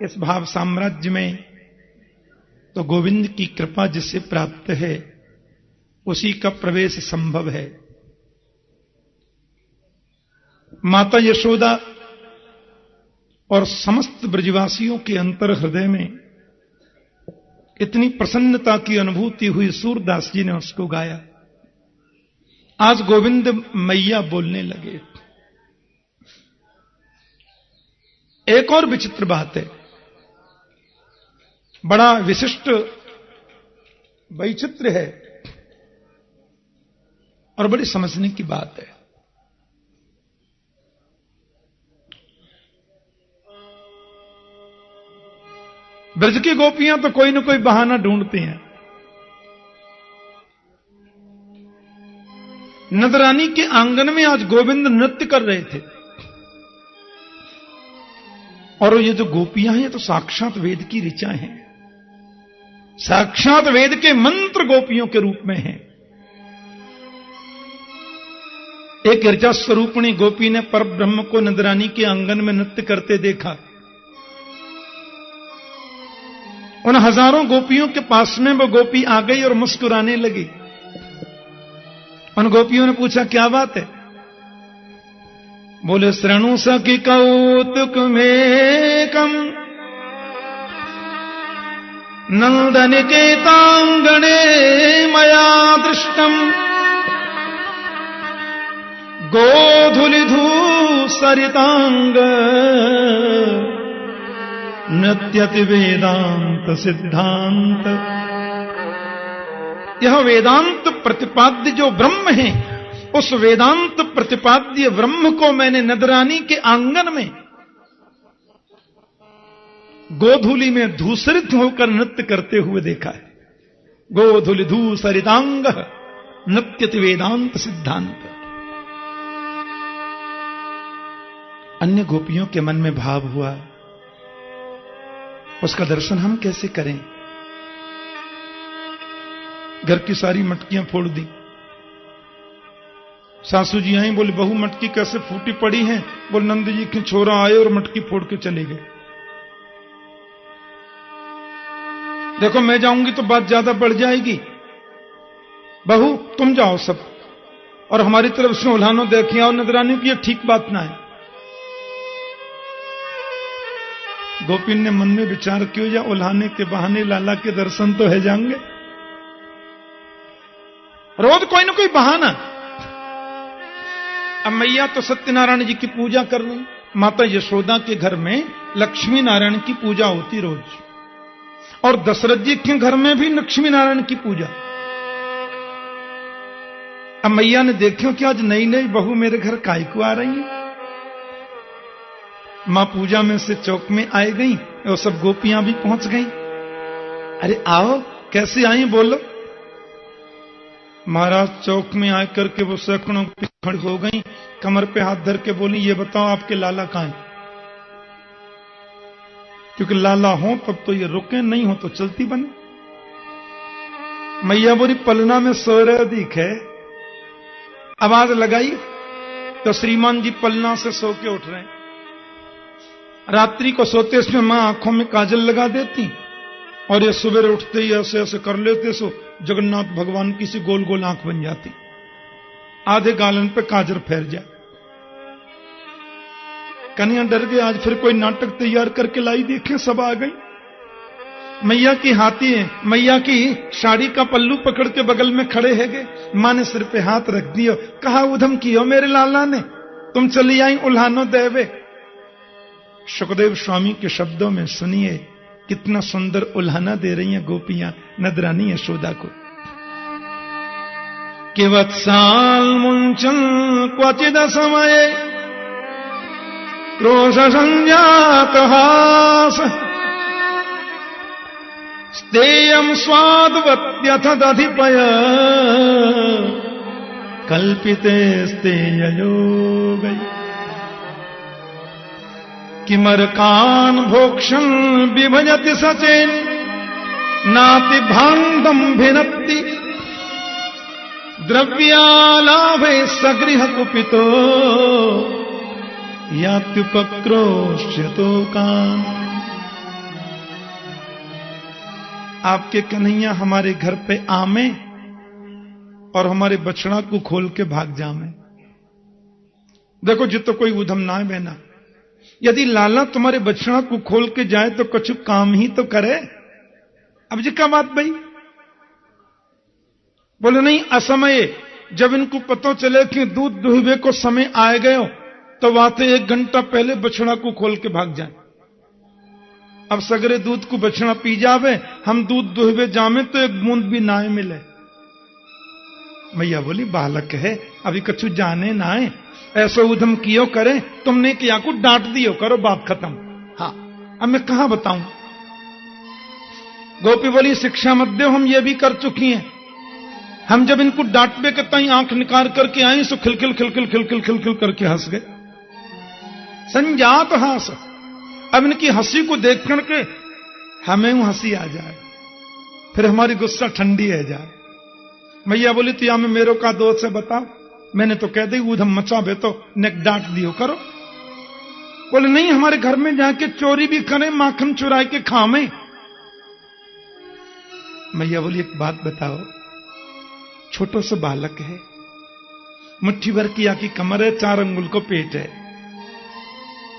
इस भाव साम्राज्य में तो गोविंद की कृपा जिससे प्राप्त है उसी का प्रवेश संभव है। माता यशोदा और समस्त ब्रजवासियों के अंतर हृदय में इतनी प्रसन्नता की अनुभूति हुई, सूरदास जी ने उसको गाया। आज गोविंद मैया बोलने लगे। एक और विचित्र बात है, बड़ा विशिष्ट वैचित्र है और बड़ी समझने की बात है। ब्रज की गोपियां तो कोई न कोई बहाना ढूंढती हैं। नंदरानी के आंगन में आज गोविंद नृत्य कर रहे थे और ये जो गोपियां हैं ये तो साक्षात वेद की ऋचा हैं, साक्षात वेद के मंत्र गोपियों के रूप में हैं। एक ऋचा स्वरूपिणी गोपी ने परब्रह्म को नंदरानी के आंगन में नृत्य करते देखा। उन हजारों गोपियों के पास में वो गोपी आ गई और मुस्कुराने लगी। उन गोपियों ने पूछा क्या बात है? बोले श्रृणु सखी कौतुक में कम नंदनिकेतांगणे मया दृष्टम गोधूलिधू सरितांग नृत्यति वेदांत सिद्धांत। यह वेदांत प्रतिपाद्य जो ब्रह्म है, उस वेदांत प्रतिपाद्य ब्रह्म को मैंने नंदरानी के आंगन में गोधूलि में धूसरित होकर नृत्य करते हुए देखा है। गोधूलि धू सरितांग नृत्यति वेदांत सिद्धांत। अन्य गोपियों के मन में भाव हुआ, उसका दर्शन हम कैसे करें? घर की सारी मटकियां फोड़ दी। सासू जी आई, बोले बहू मटकी कैसे फूटी पड़ी है? बोले नंद जी के छोरा आए और मटकी फोड़ के चले गए। देखो मैं जाऊंगी तो बात ज्यादा बढ़ जाएगी, बहू तुम जाओ सब और हमारी तरफ से उल्हानो देखिए और नजरानी की, यह ठीक बात ना है। गोपिन ने मन में विचार किया, या उल्हाने के बहाने लाला के दर्शन तो है जाएंगे। रोज कोई ना कोई बहाना। अब मैया तो सत्यनारायण जी की पूजा कर रही। माता यशोदा के घर में लक्ष्मी नारायण की पूजा होती रोज, और दशरथ जी के घर में भी लक्ष्मी नारायण की पूजा। अब मैया ने देखियो कि आज नई नई बहू मेरे घर काय को आ रही है। मां पूजा में से चौक में आई गई और सब गोपियां भी पहुंच गई। अरे आओ, कैसे आई बोलो। महाराज चौक में आकर के वो सैकड़ों खड़ी हो गई, कमर पे हाथ धर के बोली ये बताओ आपके लाला कहां है? क्योंकि लाला हो तब तो ये रुके, नहीं हो तो चलती बने। मैया बोली पलना में सो रहे दिखे। आवाज लगाई तो श्रीमान जी पलना से सो के उठ रहे हैं। रात्रि को सोते इसमें मां आंखों में काजल लगा देती और ये सुबह उठते ही ऐसे ऐसे कर लेते, सो जगन्नाथ भगवान की सी गोल गोल आंख बन जाती, आधे गालन पे काजल फैल जाए। कन्या डर गए, आज फिर कोई नाटक तैयार करके लाई, देखे सब आ गई। मैया की हाथी है, मैया की साड़ी का पल्लू पकड़ के बगल में खड़े है गए। मां ने सिर पे हाथ रख दियो, कहा उधम कियो मेरे लाला ने, तुम चली आई उल्हानो देवे। सुखदेव स्वामी के शब्दों में सुनिए कितना सुंदर उल्हाना दे रही हैं गोपियां नंदरानी यशोदा को। कि वत्साल मुंचन क्वचिद समय क्रोश संजात हास स्तेयम स्वादवत्यथ दधिपय कल्पिते स्तेयो गई। किमरकान भोक्षण विभजति सचेन नाति भांडम भिनत्ति द्रव्यालाभे सगृह कुपितो यात्युपक्रोश्यतो कान। आपके कन्हैया हमारे घर पे आमे और हमारे बछड़ा को खोल के भाग जामे। देखो जितो कोई उधम ना है बहना, यदि लाला तुम्हारे बछड़ा को खोल के जाए तो कुछ काम ही तो करे। अब जी क्या बात भाई? बोले नहीं, असमय जब इनको पता चले कि दूध दुहबे को समय आए गए तो वाते 1 घंटा पहले बछड़ा को खोल के भाग जाए। अब सगरे दूध को बछड़ा पी जावे, हम दूध दुहबे जामे तो 1 बूंद भी ना मिले। मैया बोली बालक है, अभी कछु जाने ना है, ऐसा उधम कियो करे, तुमने किया को डांट दियो करो, बात खत्म। हाँ, अब मैं कहां बताऊं। गोपी बोली शिक्षा मत दो, हम ये भी कर चुकी हैं। हम जब इनको डांटने के ताई आंख निकाल करके आई सो खिलखिल खिलखिल खिलखिल खिलखिल करके हंस गए, संजात हंस। अब इनकी हंसी को देख करके हमें हंसी आ जाए, फिर हमारी गुस्सा ठंडी है जाए। मैया बोली तो या में मेरे का दोष है बताओ, मैंने तो कह दी उधम मचाबे तो नेक डांट दियो करो। बोले नहीं, हमारे घर में जाके चोरी भी करें, माखन चुरा के खावे। मैया बोली एक बात बताओ, छोटो सा बालक है, मुट्ठी भर की आकी कमर है, 4 अंगुल को पेट है।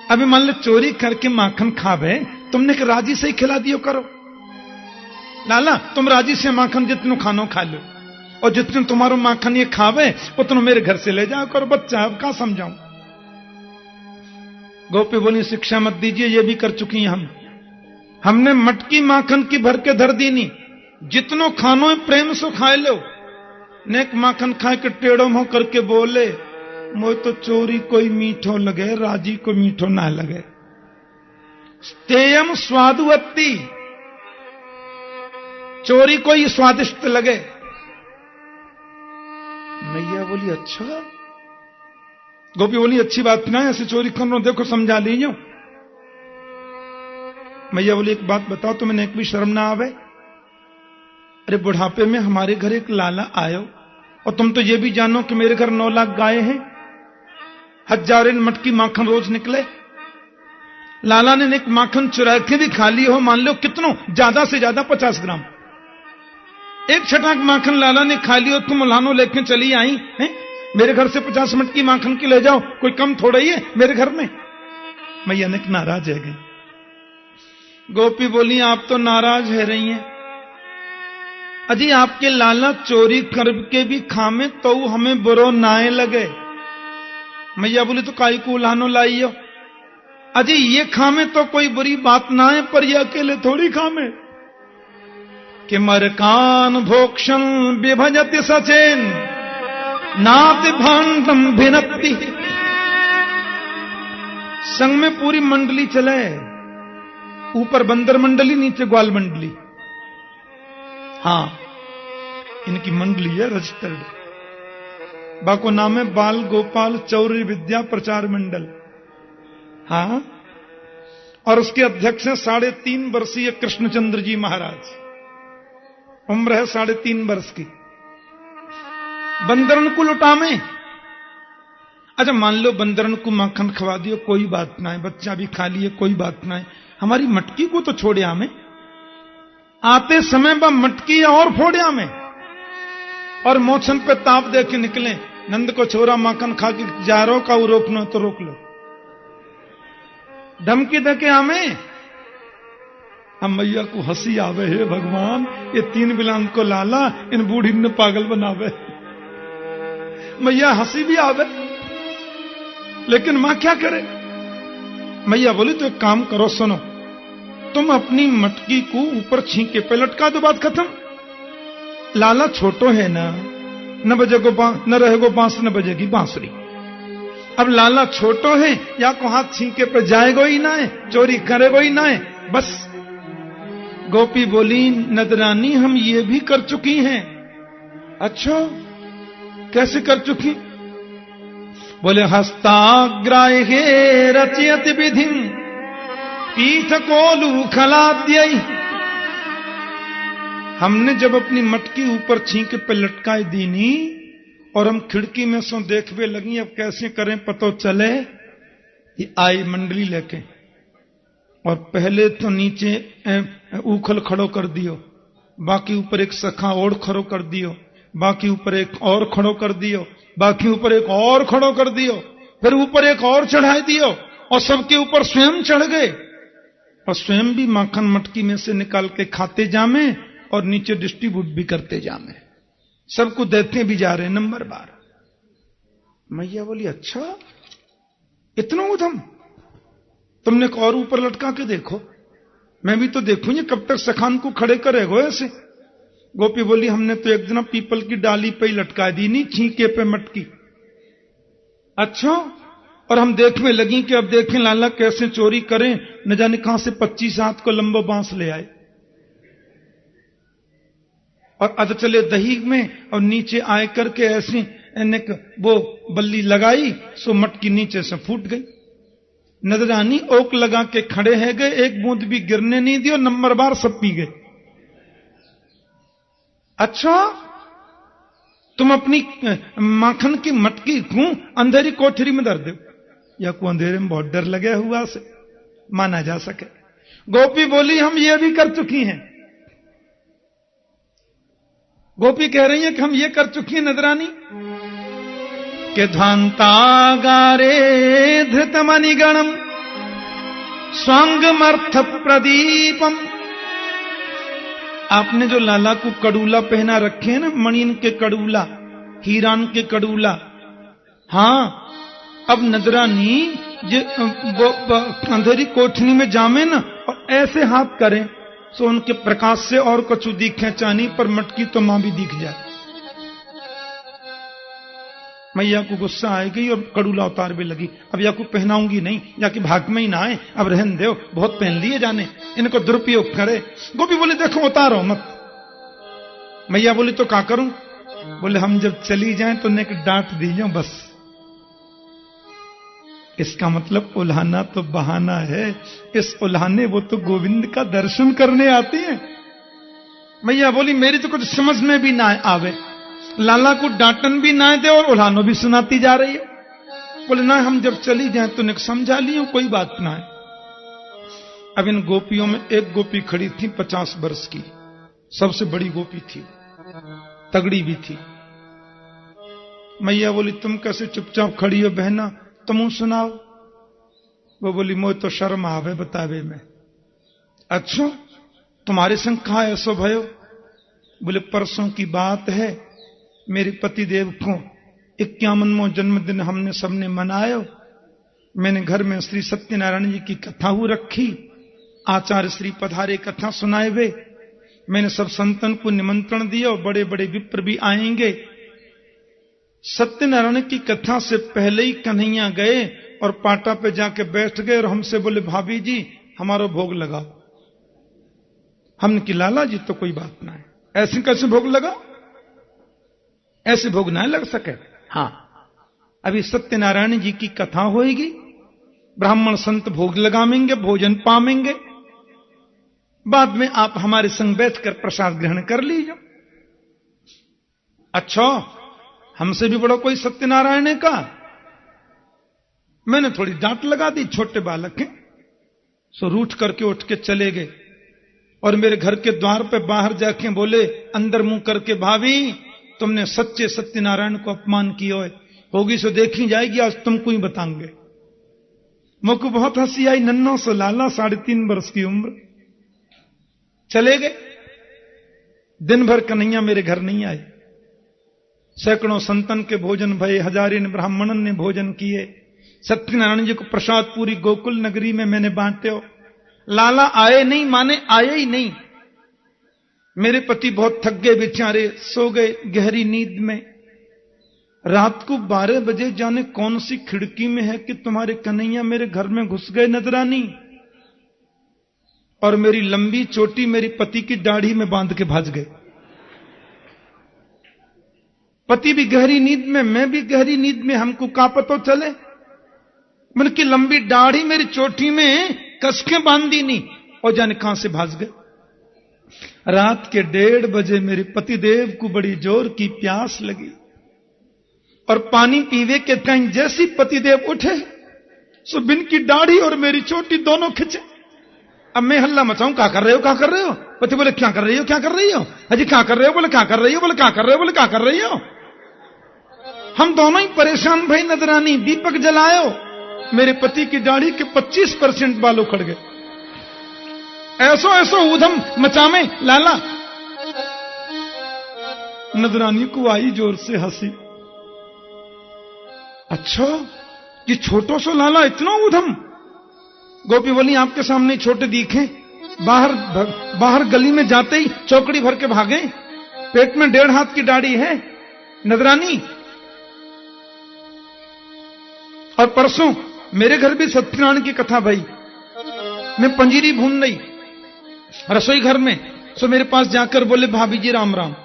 अभी मान लो चोरी करके माखन खावे, तुमने के राजी से ही खिला दियो करो। लाला तुम राजी से माखन जितनो खानो खा लो, और जितने तुम्हारो माखन ये खावे उतनो मेरे घर से ले जाओ करो। बच्चा अब क्या समझाऊं। गोपी बोली शिक्षा मत दीजिए, ये भी कर चुकी हैं हम। हमने मटकी माखन की भर के धर दी नहीं, जितनो खानो प्रेम से खाए लो। नेक माखन खाए के टेढ़ो मुंह करके बोले मोय तो चोरी कोई मीठो लगे, राजी को मीठो ना लगे। स्तेयम स्वादुवत्ती, चोरी कोई स्वादिष्ट लगे। मैया बोली अच्छा। गोपी बोली अच्छी बात ना, ऐसे चोरी कर लो, देखो समझा लीजिए। मैया बोली एक बात बताओ, तुम्हें एक भी शर्म ना आवे। अरे बुढ़ापे में हमारे घर एक लाला आयो, और तुम तो ये भी जानो कि मेरे घर 9 लाख गाय हैं, 1000 मटकी माखन रोज निकले। लाला ने एक माखन चुरा के भी खा ली हो, मान लो कितनों, ज्यादा से ज्यादा 50 ग्राम। एक छटाक माखन लाला ने खा लियो, तुम लानो लेके चली आई हैं? मेरे घर से 50 मटकी माखन की ले जाओ, कोई कम थोड़ा ही है मेरे घर में। मैया ने नाराज है गई। गोपी बोली आप तो नाराज है रही हैं। अजी आपके लाला चोरी करके भी खामे तो हमें बुरो नाए लगे। मैया बोली तो काई को लानो लाइयो। अजी ये खामे तो कोई बुरी बात ना है, पर ये अकेले थोड़ी खामे। कि मरकान भोक्षं विभजति सचेन नाति भांडम भिनत्ति। संग में पूरी मंडली चले, ऊपर बंदर मंडली, नीचे ग्वाल मंडली। हाँ इनकी मंडली है रजिस्टर्ड, बाको नाम है बाल गोपाल चौर्य विद्या प्रचार मंडल। हाँ, और उसके अध्यक्ष हैं 3.5 वर्षीय कृष्णचंद्र जी महाराज, उम्र है 3.5 वर्ष की। बंदरन को लुटामे। अच्छा मान लो बंदरन को माखन खवा दियो, कोई बात ना है, बच्चा भी खा लिए, कोई बात ना है। हमारी मटकी को तो छोड़े हमें, आते समय बा मटकी और फोड़े हमें, और मोछन पे ताप दे के निकले, नंद को छोरा माखन खा के जा रो का रोकना तो रोक लो, धमकी दे के हमें। हम मैया को हंसी आवे, हे भगवान ये 3 बिलान को लाला इन बूढ़ी ने पागल बनावे। मैया हंसी भी आवे, लेकिन मां क्या करे। मैया बोली तो एक काम करो, सुनो, तुम अपनी मटकी को ऊपर छींके पे लटका दो, बात खत्म। लाला छोटो है ना, न बजेगो न रहेगो बांस, न बजेगी बांसुरी। अब लाला छोटो है, या को हाथ छींके पे जाएगो ही ना है, चोरी करेगो ही ना है, बस। गोपी बोली नदरानी हम ये भी कर चुकी हैं। अच्छा कैसे कर चुकी? बोले हस्ताग्राहे रचयति विधिं पीठ कोलू खलाद्यई। हमने जब अपनी मटकी ऊपर छींक पे लटकाई दीनी और हम खिड़की में सो देखने लगी, अब कैसे करें पतो चले। ये आई मंडली लेके, और पहले तो नीचे उखल खड़ो कर दियो, बाकी ऊपर एक सखा और खड़ो कर दियो, बाकी ऊपर एक और खड़ो कर दियो, बाकी ऊपर एक और खड़ो कर दियो, फिर ऊपर एक और चढ़ा दियो, और सबके ऊपर स्वयं चढ़ गए, और स्वयं भी माखन मटकी में से निकाल के खाते जामे और नीचे डिस्ट्रीब्यूट भी करते जामे, सबको देते भी जा रहे नंबर बार। मैया बोली अच्छा इतना उधम, तुमने एक और ऊपर लटका के देखो, मैं भी तो देखूंगी कब तक सखान को खड़े करेगो ऐसे। गोपी बोली हमने तो एक दिन पीपल की डाली पे ही लटका दी, नहीं छींके पे मटकी। अच्छा, और हम देखने लगी कि अब देखें लाला कैसे चोरी करें, न जाने कहां से 25 हाथ को लंबा बांस ले आए, और अध चले दही में, और नीचे आए करके ऐसी वो बल्ली लगाई, सो मटकी नीचे से फूट गई। नजरानी ओक लगा के खड़े है गए, एक बूंद भी गिरने नहीं दियो, नंबर बार सब पी गए। अच्छा, तुम अपनी माखन की मटकी को अंधेरी कोठरी में धर दो, या को अंधेरे में बहुत डर लगे हुआ से माना जा सके। गोपी बोली हम ये भी कर चुकी हैं। गोपी कह रही है कि हम ये कर चुकी हैं नजरानी के ध्वांतागारे धृतमणिगणम स्वांगमर्थ प्रदीपम। आपने जो लाला को कड़ूला पहना रखे हैं ना, मणिन के कड़ूला, हीरान के कड़ूला, हां अब नजरानी अंधेरी कोठनी में जामे ना और ऐसे हाथ करें सो उनके प्रकाश से और कछु दिखे चानी, पर मटकी तो मां भी दिख जाए। मैया को गुस्सा आएगी और कड़ूला उतार भी लगी, अब या को पहनाऊंगी नहीं, या कि भाग में ही ना आए, अब रहन दो, बहुत पहन लिए जाने, इनको दुरुपयोग करे। गोपी बोले देखो उतारो मत। मैया बोली तो क्या करूं? बोले हम जब चली जाएं तो नेक डांट दीजिए बस। इसका मतलब उल्हाना तो बहाना है, इस उल्हाने वो तो गोविंद का दर्शन करने आती है। मैया बोली मेरी तो कुछ समझ में भी ना आवे, लाला को डांटन भी ना दे और उल्हानो भी सुनाती जा रही है। बोले ना हम जब चली जाए तो निक समझा लियो, कोई बात ना है। अब इन गोपियों में एक गोपी खड़ी थी 50 वर्ष की, सबसे बड़ी गोपी थी, तगड़ी भी थी। मैया बोली तुम कैसे चुपचाप खड़ी हो बहना, तुम सुनाओ। वो बोली मोह तो शर्म आवे बतावे में। अच्छा तुम्हारे संग कहा ऐसो भयो? बोले परसों की बात है, मेरे पतिदेव को 51वां जन्मदिन हमने सबने मनायो। मैंने घर में श्री सत्यनारायण जी की कथा हो रखी, आचार्य श्री पधारे कथा सुनाए वे। मैंने सब संतन को निमंत्रण दिया और बड़े बड़े विप्र भी आएंगे। सत्यनारायण की कथा से पहले ही कन्हैया गए और पाटा पे जाके बैठ गए और हमसे बोले भाभी जी हमारा भोग लगाओ। हमने कि लाला जी तो कोई बात ना है, ऐसे कैसे भोग लगा, ऐसे भोग ना लग सके। हां अभी सत्यनारायण जी की कथा होएगी, ब्राह्मण संत भोग लगावेंगे, भोजन पावेंगे, बाद में आप हमारे संग बैठकर प्रसाद ग्रहण कर लीजिए। अच्छा हमसे भी बड़ा कोई सत्यनारायण का? मैंने थोड़ी डांट लगा दी, छोटे बालक हैं, सो रूठ करके उठ के चले गए और मेरे घर के द्वार पे बाहर जाके बोले अंदर मुंह करके भाभी तुमने सच्चे सत्यनारायण को अपमान किया होगी सो देखी जाएगी, आज तुमको ही बताएंगे। मुझको बहुत हंसी आई, नन्ना सो लाला 3.5 वर्ष की उम्र। चले गए, दिन भर कन्हैया मेरे घर नहीं आए। सैकड़ों संतन के भोजन भये, हजारिन ब्राह्मणन ने भोजन किए, सत्यनारायण जी को प्रसाद पूरी गोकुल नगरी में मैंने बांटे हो। लाला आए नहीं, माने आए ही नहीं। मेरे पति बहुत थक गए बेचारे, सो गए गहरी नींद में। रात को 12 बजे जाने कौन सी खिड़की में है कि तुम्हारे कन्हैया मेरे घर में घुस गए नजरानी, और मेरी लंबी चोटी मेरी पति की दाढ़ी में बांध के भाज गए। पति भी गहरी नींद में, मैं भी गहरी नींद में, हमको का पता चले। मन की लंबी दाढ़ी मेरी चोटी में कसके बांधी नहीं, और जाने कहां से भाज गए। रात के 1:30 बजे मेरे पतिदेव को बड़ी जोर की प्यास लगी और पानी पीवे के टाइम जैसी पतिदेव उठे सो बिन की दाढ़ी और मेरी चोटी दोनों खिंचे। अब मैं हल्ला मचाऊं, क्या कर रहे हो, क्या कर रहे हो? पति बोले क्या कर रही हो, क्या कर रही हो? अजी क्या कर रहे हो? बोले क्या कर रही हो? बोले क्या कर रहे हो? बोले क्या कर रही हो? हम दोनों ही परेशान भाई। नजरानी दीपक जलायो, मेरे पति की दाढ़ी के 25% बाल उखड़ गए। ऐसो ऐसो ऊधम मचावे लाला। नजरानी को आई जोर से हंसी। अच्छा ये छोटो सो लाला इतना ऊधम? गोपी बोली आपके सामने छोटे दिखे, बाहर गली में जाते ही चौकड़ी भर के भागे, पेट में 1.5 हाथ की दाढ़ी है नजरानी। और परसों मेरे घर भी सत्यनारायण की कथा भाई, मैं पंजीरी भून रही रसोई घर में, सो मेरे पास जाकर बोले भाभी जी राम राम।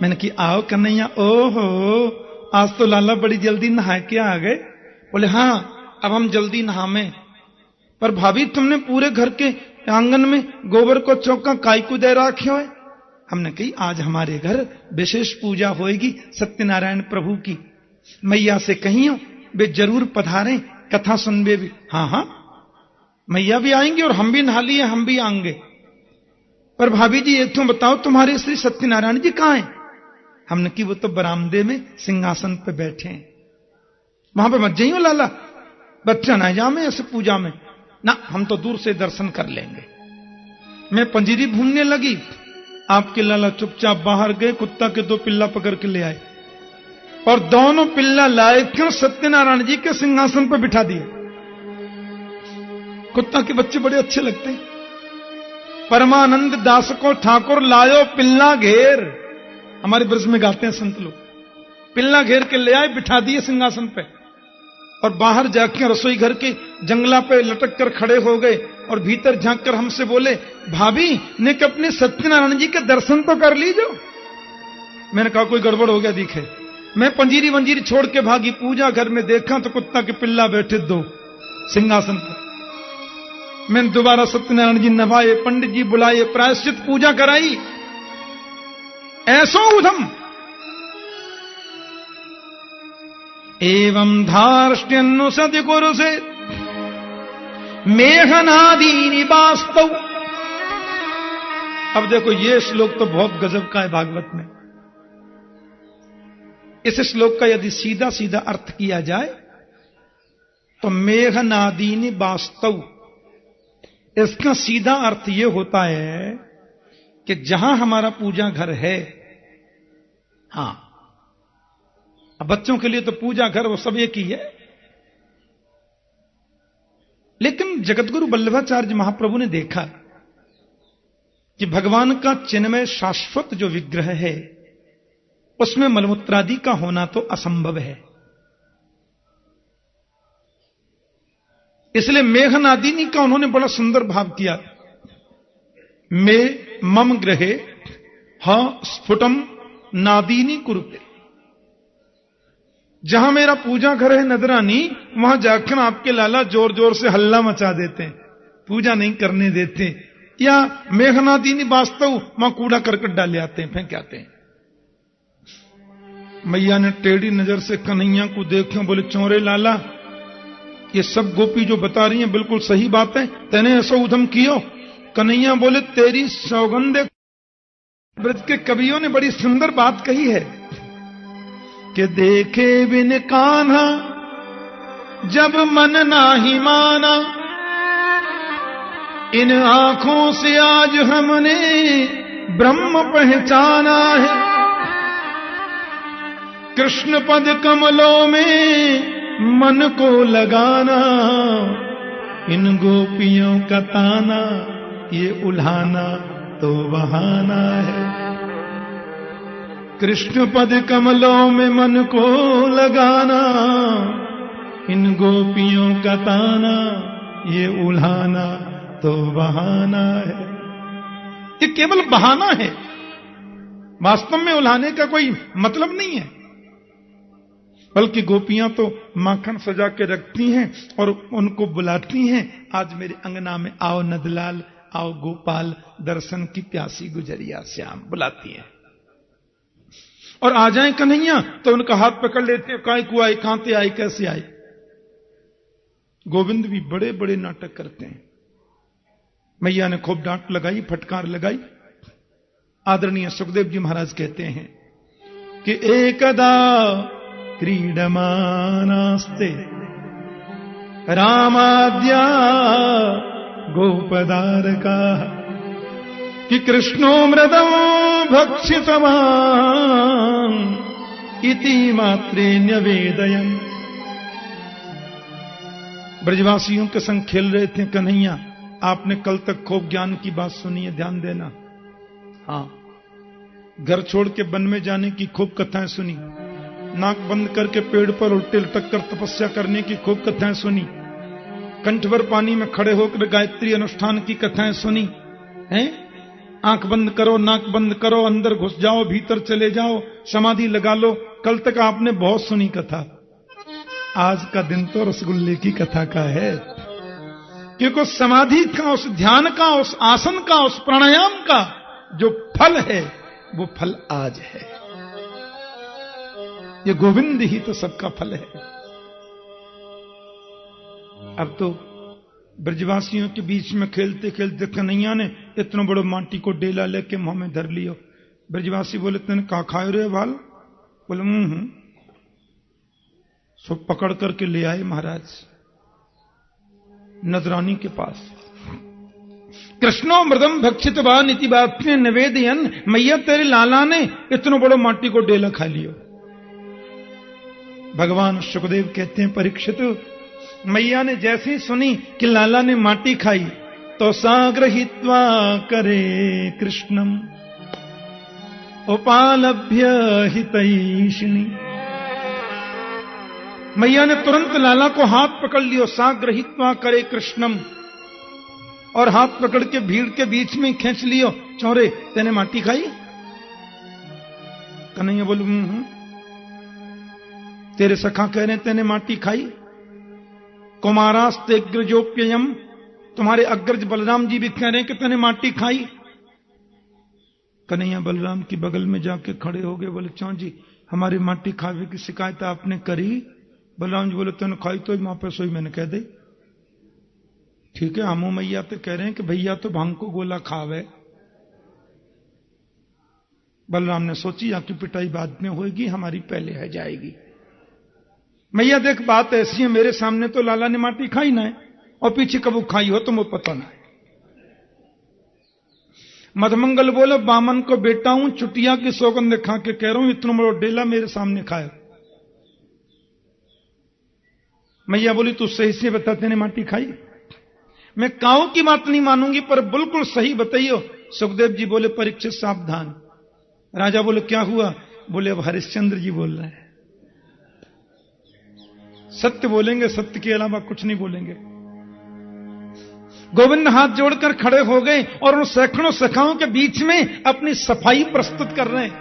मैंने कि आओ कन्हैया। ओहो आज तो लाला बड़ी जल्दी नहा के आ गए। बोले हाँ अब हम जल्दी नहावे। पर भाभी तुमने पूरे घर के आंगन में गोबर को चौका काय को दे रखे हो? हमने कही आज हमारे घर विशेष पूजा होएगी सत्यनारायण प्रभु की, मैया से कहियो वे जरूर पधारें, कथा सुनबे भी। हाँ हाँ मैया भी आएंगे और हम भी नहा लिए, हम भी आएंगे। पर भाभी जी एक तो बताओ तुम्हारे श्री सत्यनारायण जी कहां हैं? हमने की वो तो बरामदे में सिंहासन पे बैठे हैं, वहां पे मत जाइयो लाला, बच्चा ना जामे ऐसे पूजा में ना, हम तो दूर से दर्शन कर लेंगे। मैं पंजीरी भूनने लगी, आपके लाला चुपचाप बाहर गए, कुत्ता के 2 पिल्ला पकड़ के ले आए और दोनों पिल्ला लाए क्यों सत्यनारायण जी के सिंहासन पर बिठा दिए। कुत्ता के बच्चे बड़े अच्छे लगते हैं। परमानंद दास को ठाकुर लायो पिल्ला घेर, हमारे ब्रज में गाते हैं संत लोग। पिल्ला घेर के ले आए, बिठा दिए सिंहासन पे और बाहर जाके रसोई घर के जंगला पे लटक कर खड़े हो गए और भीतर झांक कर हमसे बोले भाभी ने कि अपने सत्यनारायण जी के दर्शन तो कर लीजो। मैंने कहा कोई गड़बड़ हो गया दिखे। मैं पंजीरी वंजीरी छोड़ के भागी, पूजा घर में देखा तो कुत्ता के पिल्ला बैठे 2 सिंहासन पर। मैंने दोबारा सत्यनारायण जी नवाए, पंडित जी बुलाए, प्रायश्चित पूजा कराई। ऐसो उधम एवं धार्ष्ट्यन्नु सदगुरु से मेघनादीनि वास्तव। अब देखो ये श्लोक तो बहुत गजब का है भागवत में। इस श्लोक का यदि सीधा सीधा अर्थ किया जाए तो मेघनादीनि वास्तव, इसका सीधा अर्थ यह होता है कि जहां हमारा पूजा घर है, हां अब बच्चों के लिए तो पूजा घर वो सब एक ही है, लेकिन जगतगुरु वल्लभाचार्य महाप्रभु ने देखा कि भगवान का चिन्मय शाश्वत जो विग्रह है उसमें मलमूत्रादि का होना तो असंभव है। इसलिए मेघनादिनी का उन्होंने बड़ा सुंदर भाव किया। मे मम ग्रहे ह स्फुटम नादीनी कुरुते। जहां मेरा पूजा घर है नजरानी, वहां जाकर आपके लाला जोर जोर से हल्ला मचा देते हैं, पूजा नहीं करने देते। या मेघनादीनी वास्तव वहां कूड़ा करकट डाले आते हैं, फेंक आते हैं। मैया ने टेढ़ी नजर से कन्हैया को देखा, बोले चौरे लाला ये सब गोपी जो बता रही हैं बिल्कुल सही बात है, तेने ऐसा उधम कियो? कन्हैया बोले तेरी सौगंधे। ब्रज के कवियों ने बड़ी सुंदर बात कही है कि देखे बिन कान्हा जब मन नाही माना, इन आंखों से आज हमने ब्रह्म पहचाना है। कृष्ण पद कमलों में मन को लगाना, इन गोपियों का ताना ये उल्हाना तो बहाना है। कृष्ण पद कमलों में मन को लगाना, इन गोपियों का ताना ये उल्हाना तो बहाना है। ये केवल बहाना है, वास्तव में उल्हाने का कोई मतलब नहीं है। बल्कि गोपियां तो माखन सजा के रखती हैं और उनको बुलाती हैं, आज मेरे अंगना में आओ नदलाल, आओ गोपाल, दर्शन की प्यासी गुजरिया श्याम, बुलाती हैं। और आ जाए कन्हैया तो उनका हाथ पकड़ लेते हैं, काय को आए, कहां से आए, कैसे आए। गोविंद भी बड़े बड़े नाटक करते हैं। मैया ने खूब डांट लगाई, फटकार लगाई। आदरणीय सुखदेव जी महाराज कहते हैं कि एकदा क्रीडमानास्ते रामाद्या गोपदारका कि कृष्णो मृदं भक्षितवान् इति मात्रे न्यवेदयन्। ब्रजवासियों के संग खेल रहे थे कन्हैया। आपने कल तक खूब ज्ञान की बात सुनी है, ध्यान देना। हाँ, घर छोड़ के वन में जाने की खूब कथाएं सुनी, नाक बंद करके पेड़ पर उल्टे लटक कर तपस्या करने की खूब कथाएं सुनी, कंठ भर पानी में खड़े होकर गायत्री अनुष्ठान की कथाएं सुनी हैं। आंख बंद करो, नाक बंद करो, अंदर घुस जाओ, भीतर चले जाओ, समाधि लगा लो। कल तक आपने बहुत सुनी कथा। आज का दिन तो रसगुल्ले की कथा का है, क्योंकि उस समाधि का, उस ध्यान का, उस आसन का, उस प्राणायाम का जो फल है वो फल आज है। ये गोविंद ही तो सबका फल है। अब तो ब्रजवासियों के बीच में खेलते खेलते कन्हैया ने इतना बड़ो माटी को डेला लेके मुंह में धर लियो। ब्रजवासी बोले, तेने कहा खाए रे बाल? बोले सो पकड़ करके ले आए महाराज नजरानी के पास। कृष्णो मृदम भक्षितवान इति बात में निवेदयन, मैया तेरे लाला ने इतना बड़ो माटी को डेला खा लियो। भगवान सुखदेव कहते हैं, परीक्षित मैया ने जैसी सुनी कि लाला ने माटी खाई तो साग्रहित्वा करे कृष्णम उपालभ्य हितैषिणी। मैया ने तुरंत लाला को हाथ पकड़ लियो, साग्रहित्वा करे कृष्णम, और हाथ पकड़ के भीड़ के बीच में खींच लियो। चौरे तेने माटी खाई? कन्हैया बोलू तेरे सखा कह रहे तेने माटी खाई। कुमारास्ते अग्रजोप्ययम, तुम्हारे अग्रज बलराम जी भी कह रहे हैं कि तूने माटी खाई। कन्हैया बलराम की बगल में जाके खड़े हो गए, बोले चौं जी हमारी माटी खावे की शिकायत आपने करी? बलराम जी बोले तूने खाई तो मां पे सोई मैंने कह दे। ठीक है, हमू मैया तो कह रहे हैं कि भैया तो भांग को गोला खावे। बलराम ने सोची आपकी पिटाई बाद में होगी, हमारी पहले है जाएगी। मैया देख बात ऐसी है, मेरे सामने तो लाला ने माटी खाई ना है, और पीछे कब खाई हो तो मुझे पता ना है। मधमंगल बोले बामन को बेटा हूं, चुटिया की सौगंध खा के कह रहा हूं, इतना बड़ा डेला मेरे सामने खाए। मैया बोली तू सही से बता तेने माटी खाई? मैं काऊ की बात नहीं मानूंगी, पर बिल्कुल सही बताइयो। सुखदेव जी बोले परीक्षित सावधान। राजा बोले क्या हुआ? बोले अब हरिश्चंद्र जी बोल रहे हैं, सत्य बोलेंगे, सत्य के अलावा कुछ नहीं बोलेंगे। गोविंद हाथ जोड़कर खड़े हो गए और उन सैकड़ों सखाओं के बीच में अपनी सफाई प्रस्तुत कर रहे हैं।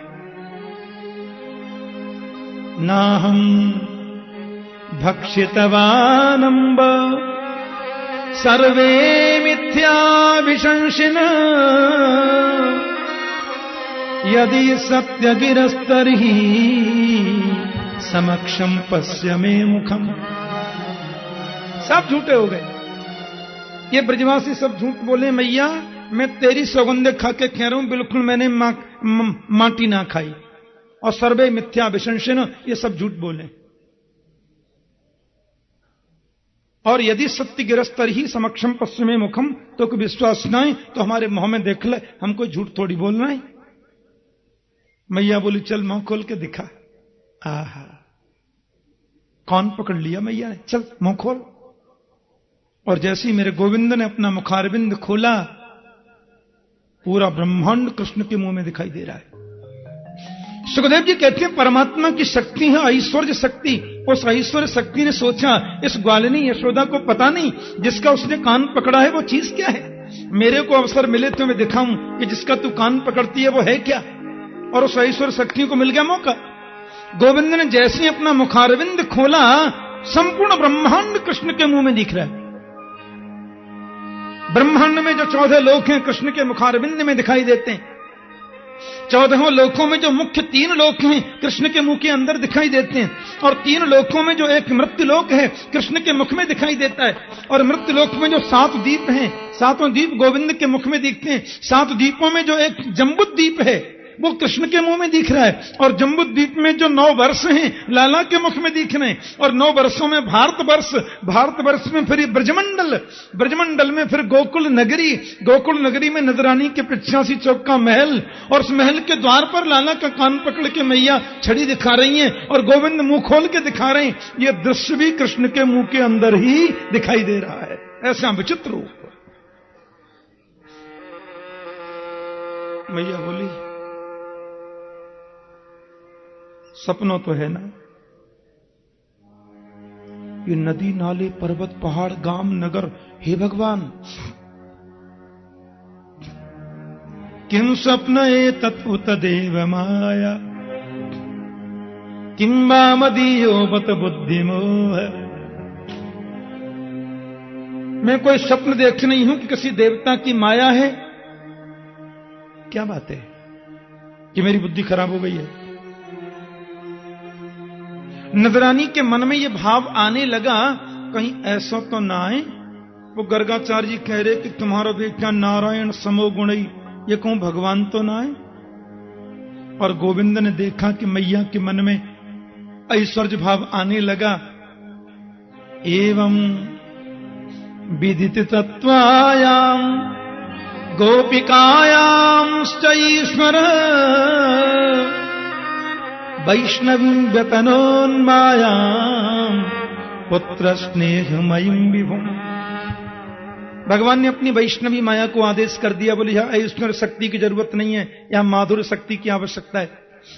ना हम भक्षितवानंब सर्वे मिथ्या विशंसिन यदि सत्य गिरस्तर्हि समक्षम पश्य में मुखम। सब झूठे हो गए, ये ब्रजवासी सब झूठ बोले। मैया मैं तेरी सौगंध खा के कह रहा हूं, बिल्कुल मैंने माटी ना खाई, और सर्वे मिथ्या विशंसिन, ये सब झूठ बोले। और यदि सत्य गिरस्तर ही समक्षम पश्चिमे मुखम, तो कोई विश्वास न है तो हमारे मुंह में देख ले, हम कोई झूठ थोड़ी बोल रहे हैं। मैया बोली चल मुंह खोल के दिखा। आहा, कौन पकड़ लिया मैया ने, चल मुंह खोल। और जैसे ही मेरे गोविंद ने अपना मुखारविंद खोला, पूरा ब्रह्मांड कृष्ण के मुंह में दिखाई दे रहा है। सुखदेव जी कहते हैं परमात्मा की शक्ति है ऐश्वर्य शक्ति। उस ऐश्वर्य शक्ति ने सोचा इस ग्वालिनी यशोदा को पता नहीं जिसका उसने कान पकड़ा है वो चीज क्या है। मेरे को अवसर मिले तो मैं दिखाऊं कि जिसका तू कान पकड़ती है वो है क्या। और उस ऐश्वर्य शक्ति को मिल गया मौका। गोविंद ने जैसे ही अपना मुखारविंद खोला, संपूर्ण ब्रह्मांड कृष्ण के मुंह में दिख रहा है। ब्रह्मांड में जो 14 लोक हैं कृष्ण के मुखारविंद में दिखाई देते हैं। 14 लोकों में जो मुख्य 3 लोक हैं कृष्ण के मुंह के अंदर दिखाई देते हैं, और 3 लोकों में जो एक मृत्यु लोक है कृष्ण के मुख में दिखाई देता है, और मृत्यु लोक में जो 7 द्वीप हैं 7 द्वीप गोविंद के मुख में दिखते हैं। 7 द्वीपों में जो एक जम्बूद्वीप है वो कृष्ण के मुंह में दिख रहा है, और जम्बूद्वीप में जो 9 वर्ष हैं लाला के मुख में दिख रहे हैं, और 9 वर्षों में भारतवर्ष में फिर ब्रजमंडल में फिर गोकुल नगरी में नजरानी के 85 चौक का महल, और उस महल के द्वार पर लाला का कान पकड़ के मैया छड़ी दिखा रही हैं और गोविंद मुंह खोल के दिखा रहे हैं। यह दृश्य भी कृष्ण के मुंह के अंदर ही दिखाई दे रहा है। ऐसा विचित्र रूप। मैया बोली सपनों तो है ना, ये नदी नाले पर्वत पहाड़ गांव नगर, हे भगवान किम स्वप्न एतत् उत देव माया किम मदीयो बत बुद्धिमोह। मैं कोई स्वप्न देख नहीं हूं कि किसी देवता की माया है, क्या बात है कि मेरी बुद्धि खराब हो गई है। नजरानी के मन में यह भाव आने लगा कहीं ऐसा तो ना आए वो गर्गाचार्य जी कह रहे कि तुम्हारा बेटा नारायण समो गुणई, ये कहूं भगवान तो ना आए। और गोविंद ने देखा कि मैया के मन में ऐश्वर्य भाव आने लगा। एवं विदित तत्वायाम गोपिकायाम ईश्वर वैष्णवी व्यतनोन्मायाम पुत्र स्नेहमयीं विभुम। भगवान ने अपनी वैष्णवी माया को आदेश कर दिया, बोले यहां ऐश्वर्य शक्ति की जरूरत नहीं है, यहां माधुर्य शक्ति की आवश्यकता है,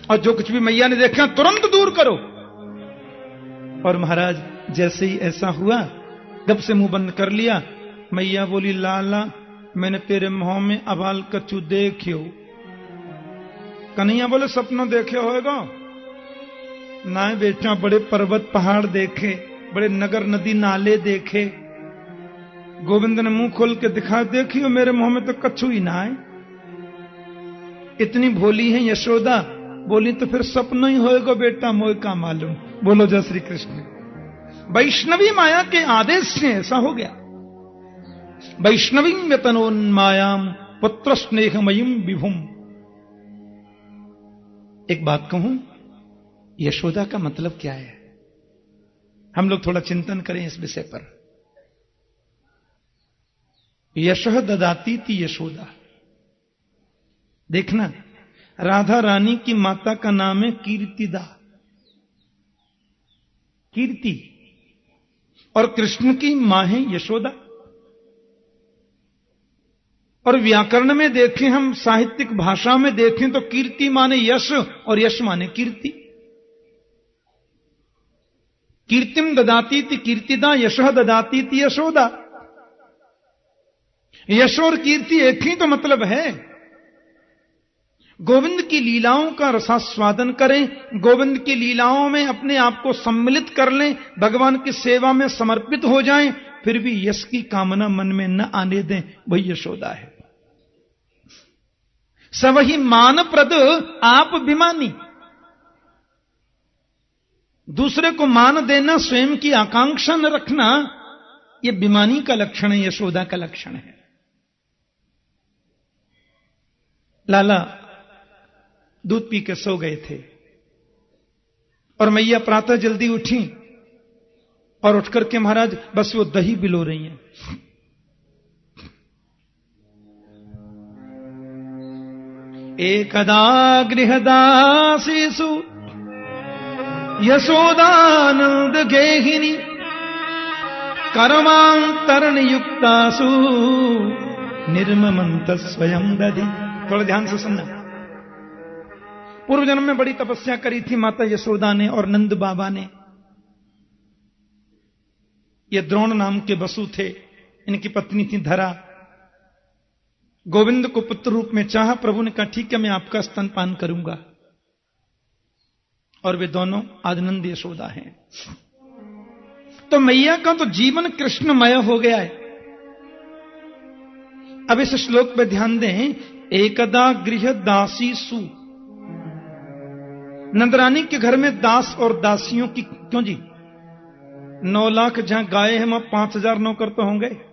और जो कुछ भी मैया ने देखा तुरंत दूर करो। और महाराज जैसे ही ऐसा हुआ गप से मुंह बंद कर लिया। मैया बोली लाला मैंने तेरे मुंह में अबाल कच्चू देखियो। कन्हैया बोले सपना देखे होएगा ना बेटा, बड़े पर्वत पहाड़ देखे, बड़े नगर नदी नाले देखे। गोविंद ने मुंह खोल के दिखा, देखियो मेरे मुंह में तो कच्छू ही ना है। इतनी भोली है यशोदा। बोली तो फिर सपना ही होएगा बेटा, मोह का मालूम। बोलो जय श्री कृष्ण। वैष्णवी माया के आदेश से ऐसा हो गया। वैष्णवी व्यतनोन्मायाम पुत्र स्नेहमयीं विभुम। एक बात कहूं, यशोदा का मतलब क्या है? हम लोग थोड़ा चिंतन करें इस विषय पर। यशः ददाती थी यशोदा। देखना, राधा रानी की माता का नाम है कीर्तिदा, कीर्ति, और कृष्ण की मां है यशोदा। और व्याकरण में देखें, हम साहित्यिक भाषा में देखें तो कीर्ति माने यश और यश माने कीर्ति। कीर्तिम ददाती थी कीर्तिदा, यशः ददाती थी यशोदा। यश और कीर्ति एक ही तो मतलब है। गोविंद की लीलाओं का रसास्वादन करें, गोविंद की लीलाओं में अपने आप को सम्मिलित कर लें, भगवान की सेवा में समर्पित हो जाएं, फिर भी यश की कामना मन में न आने दें, वही यशोदा है। सवही मान प्रद आप विमानी। दूसरे को मान देना, स्वयं की आकांक्षा न रखना, यह विमानी का लक्षण है, यशोदा का लक्षण है। लाला दूध पी के सो गए थे और मैया प्रातः जल्दी उठी और उठकर के महाराज बस वो दही बिलो रही हैं। एकदा गृहदासीसु यशोदानंद गेहिनी कर्मांतरण युक्तासु निर्ममंत स्वयं दधि। थोड़ा ध्यान से सुनना। पूर्व जन्म में बड़ी तपस्या करी थी माता यशोदा ने और नंद बाबा ने। ये द्रोण नाम के वसु थे, इनकी पत्नी थी धरा। गोविंद को पुत्र रूप में चाहा, प्रभु ने कहा ठीक है मैं आपका स्तनपान करूंगा। और वे दोनों आज नंद यशोदा हैं। तो मैया का तो जीवन कृष्णमय हो गया है। अब इस श्लोक पे ध्यान दें एकदा गृह दासी सु। नंदरानी के घर में दास और दासियों की क्यों जी? 9 लाख जहां गाय हैं वहां 5,000 नौकर तो होंगे।